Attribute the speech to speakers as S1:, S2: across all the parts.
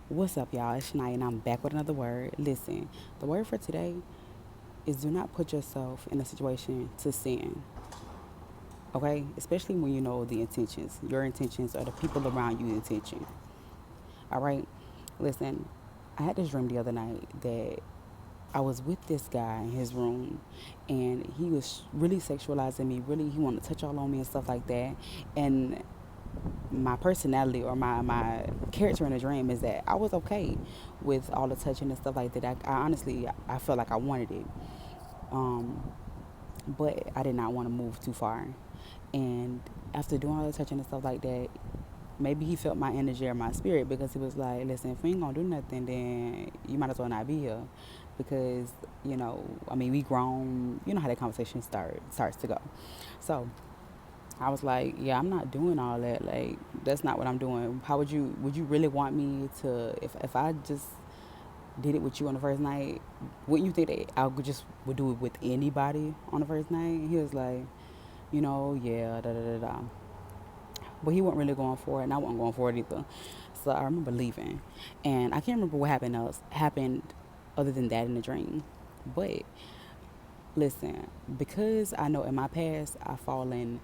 S1: What's up, y'all? It's Shania, and I'm back with another word. Listen, the word for today is do not put yourself in a situation to sin, okay? Especially when you know the intentions, your intentions, or the people around you intention. All right? Listen, I had this dream the other night that I was with this guy in his room, and he was really sexualizing me. Really, he wanted to touch all on me and stuff like that. And my personality or my character in the dream is that I was okay with all the touching and stuff like that. I honestly I felt like I wanted it, um, but I did not want to move too far. And after doing all the touching and stuff like that, maybe he felt my energy or my spirit because he was like, "Listen, if we ain't gonna do nothing, then you might as well not be here." Because I mean, we grown. You know how that conversation starts to go. So I was like, yeah, I'm not doing all that. Like, that's not what I'm doing. How would you really want me to, if I just did it with you on the first night, wouldn't you think that I would do it with anybody on the first night? And he was like, yeah, da da da da. But he wasn't really going for it, and I wasn't going for it either. So I remember leaving, and I can't remember what happened other than that in the dream. But listen, because I know in my past I've fallen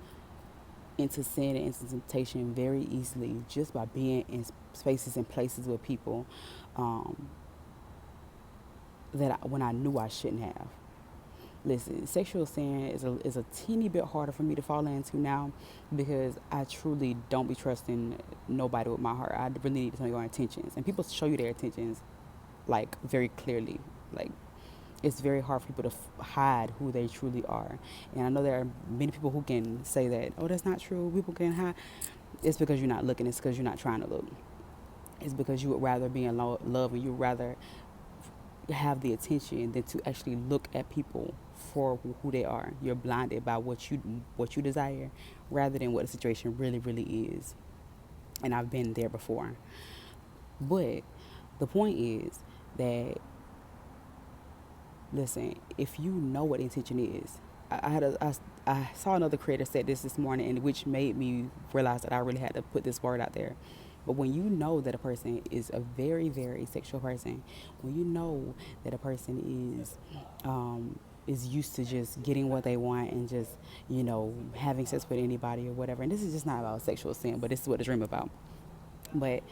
S1: into sin and into temptation very easily just by being in spaces and places with people um, when I knew I shouldn't have. Listen, sexual sin is a teeny bit harder for me to fall into now because I truly don't be trusting nobody with my heart. I really need to know your intentions, and people show you their intentions like very clearly. Like, it's very hard for people to hide who they truly are. And I know there are many people who can say that, oh, that's not true. People can hide. It's because you're not looking. It's because you're not trying to look. It's because you would rather be in love and you would rather have the attention than to actually look at people for who they are. You're blinded by what you desire rather than what the situation really, really is. And I've been there before. But the point is that, listen, if you know what intention is, I saw another creator said this morning, and which made me realize that I really had to put this word out there. But when you know that a person is a very, very sexual person, when you know that a person is used to just getting what they want and just having sex with anybody or whatever, and this is just not about sexual sin, but this is what the dream about. But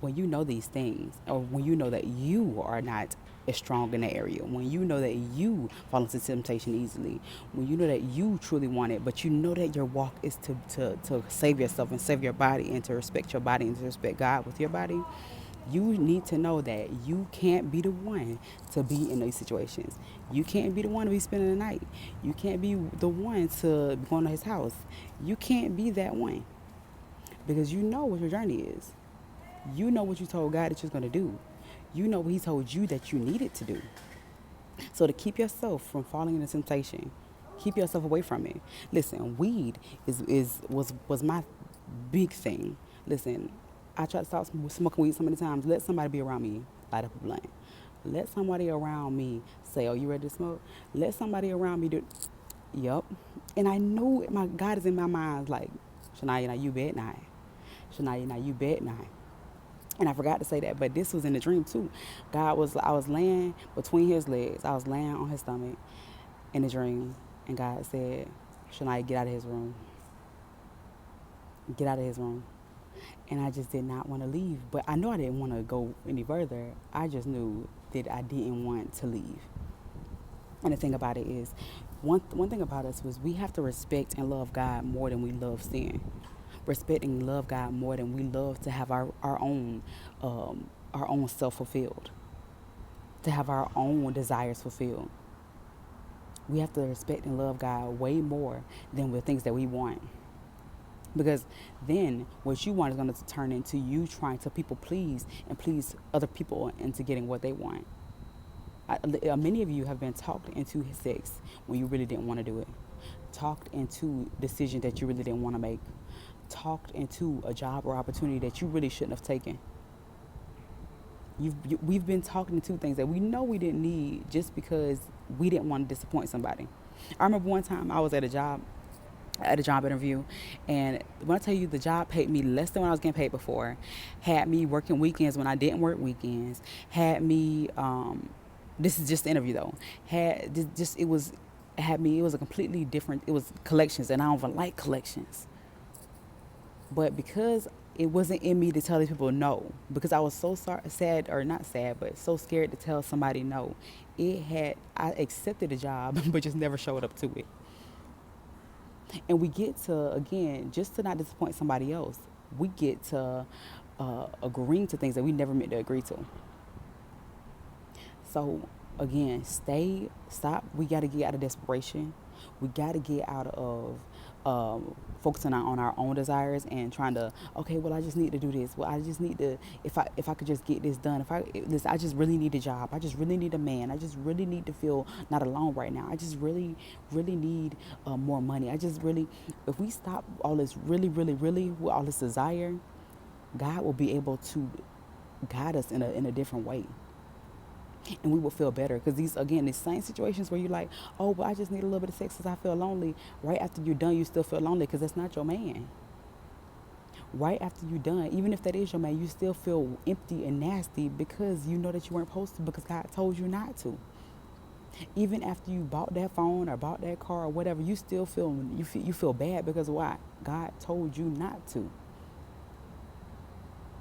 S1: when you know these things, or when you know that you are not as strong in the area, when you know that you fall into temptation easily, when you know that you truly want it, but you know that your walk is to save yourself and save your body and to respect your body and to respect God with your body, you need to know that you can't be the one to be in these situations. You can't be the one to be spending the night. You can't be the one to be going to his house. You can't be that one because you know what your journey is. You know what you told God that you're going to do. You know what He told you that you needed to do. So to keep yourself from falling into temptation, keep yourself away from it. Listen, weed was my big thing. Listen, I tried to stop smoking weed so many times. Let somebody be around me light up a blunt. Let somebody around me say, "Oh, you ready to smoke?" Let somebody around me do. Yup. And I knew my God is in my mind, like, Shania, now you bet not. Shania, now you bet not. And I forgot to say that, but this was in the dream too. I was laying between his legs. I was laying on his stomach in the dream. And God said, Shania, get out of his room. Get out of his room. And I just did not want to leave. But I know I didn't want to go any further. I just knew that I didn't want to leave. And the thing about it is, one thing about us was we have to respect and love God more than we love sin. Respect and love God more than we love to have our own self fulfilled, to have our own desires fulfilled. We have to respect and love God way more than the things that we want. Because then what you want is going to turn into you trying to people please and please other people into getting what they want. Many of you have been talked into sex when you really didn't want to do it, talked into decisions that you really didn't want to make, talked into a job or opportunity that you really shouldn't have taken. We've been talking into things that we know we didn't need just because we didn't want to disappoint somebody. I remember one time I was at a job at a job interview, and when I tell you the job paid me less than what I was getting paid before, had me working weekends when I didn't work weekends, had me this is just the interview though, had just it was had me, it was a completely different, it was collections, and I don't even like collections. But because it wasn't in me to tell these people no, because I was so sad, or not sad, but so scared to tell somebody no, I accepted the job but just never showed up to it. And we get to, again, just to not disappoint somebody else, we get to agreeing to things that we never meant to agree to. So again, stop. We got to get out of desperation. We got to get out of focusing on our own desires and trying to, okay, well, I just need to do this. Well, I just need to, if I could just get this done. I just really need a job. I just really need a man. I just really need to feel not alone right now. I just really, really need more money. If we stop all this really, really, really with all this desire, God will be able to guide us in a different way. And we will feel better, because these same situations where you're like, oh, but I just need a little bit of sex because I feel lonely. Right after you're done, you still feel lonely because that's not your man. Right after you're done, even if that is your man, you still feel empty and nasty because you know that you weren't supposed to, because God told you not to. Even after you bought that phone or bought that car or whatever, you still feel bad, because why? God told you not to.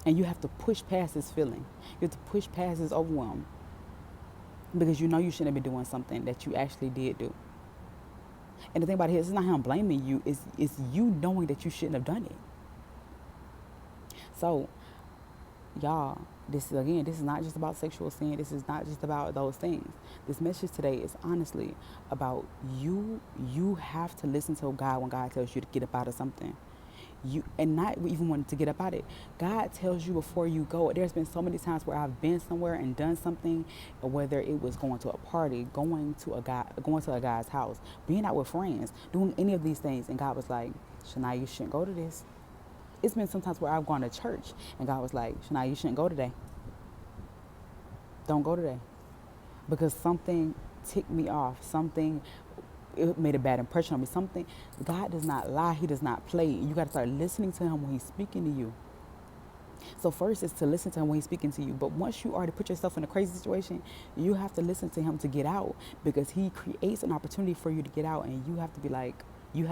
S1: And you have to push past this feeling. You have to push past this overwhelm, because you know you shouldn't be doing something that you actually did do. And the thing about it is, it's not him blaming you, it's you knowing that you shouldn't have done it. So, y'all, this is not just about sexual sin. This is not just about those things. This message today is honestly about you. You have to listen to God when God tells you to get up out of something. And not even wanting to get up out of it. God tells you before you go. There's been so many times where I've been somewhere and done something, whether it was going to a party, going to a guy's house, being out with friends, doing any of these things, and God was like, Shania, you shouldn't go to this. It's been sometimes where I've gone to church and God was like, Shania, you shouldn't go today. Don't go today. Because something ticked me off. It made a bad impression on me. Something. God does not lie. He does not play. You got to start listening to him when he's speaking to you. So first is to listen to him when he's speaking to you. But once you already put yourself in a crazy situation, you have to listen to him to get out, because he creates an opportunity for you to get out, and you have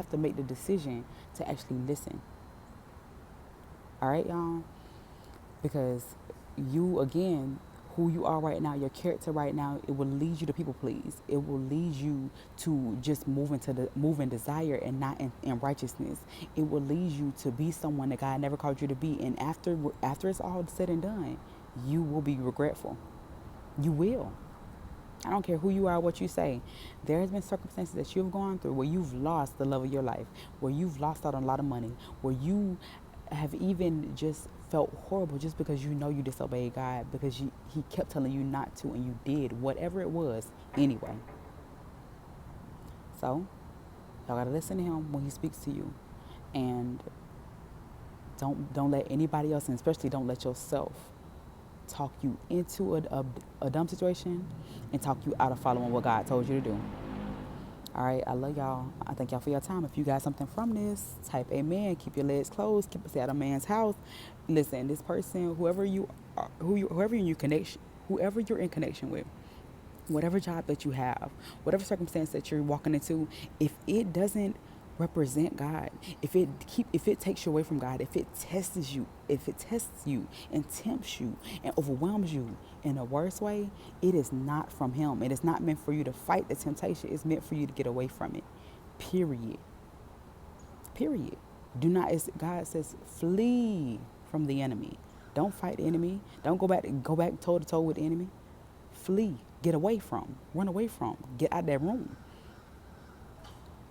S1: to make the decision to actually listen. All right, y'all? Because who you are right now, your character right now, it will lead you to people please. It will lead you to just move in desire and not in righteousness. It will lead you to be someone that God never called you to be. And after it's all said and done, you will be regretful. You will. I don't care who you are, what you say. There has been circumstances that you've gone through where you've lost the love of your life, where you've lost out on a lot of money, where you have even just felt horrible just because you know you disobeyed God, because he kept telling you not to, and you did whatever it was anyway. So y'all gotta listen to him when he speaks to you, and don't let anybody else, and especially don't let yourself talk you into a dumb situation and talk you out of following what God told you to do. All right, I love y'all. I thank y'all for your time. If you got something from this, type amen. Keep your legs closed. Keep us out of man's house. Listen, this person, whoever you're in connection with, whatever job that you have, whatever circumstance that you're walking into, if it doesn't represent God, if it takes you away from God, if it tests you and tempts you and overwhelms you in a worse way, it is not from him. It is not meant for you to fight the temptation. It's meant for you to get away from it. Period. Do not, God says, flee from the enemy. Don't fight the enemy. Don't go back toe to toe with the enemy. Flee. Get away from. Run away from. Get out of that room.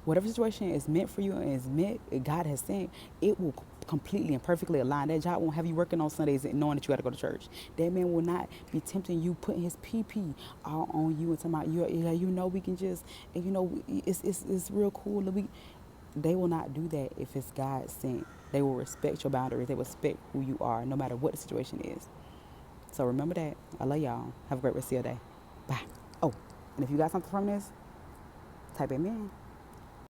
S1: Whatever situation is meant for you and is meant, God has sent, it will completely and perfectly align. That job won't have you working on Sundays and knowing that you got to go to church. That man will not be tempting you, putting his PP all on you and talking about, we can just, it's real cool. They will not do that if it's God sent. They will respect your boundaries. They will respect who you are, no matter what the situation is. So remember that. I love y'all. Have a great rest of your day. Bye. Oh, and if you got something from this, type amen.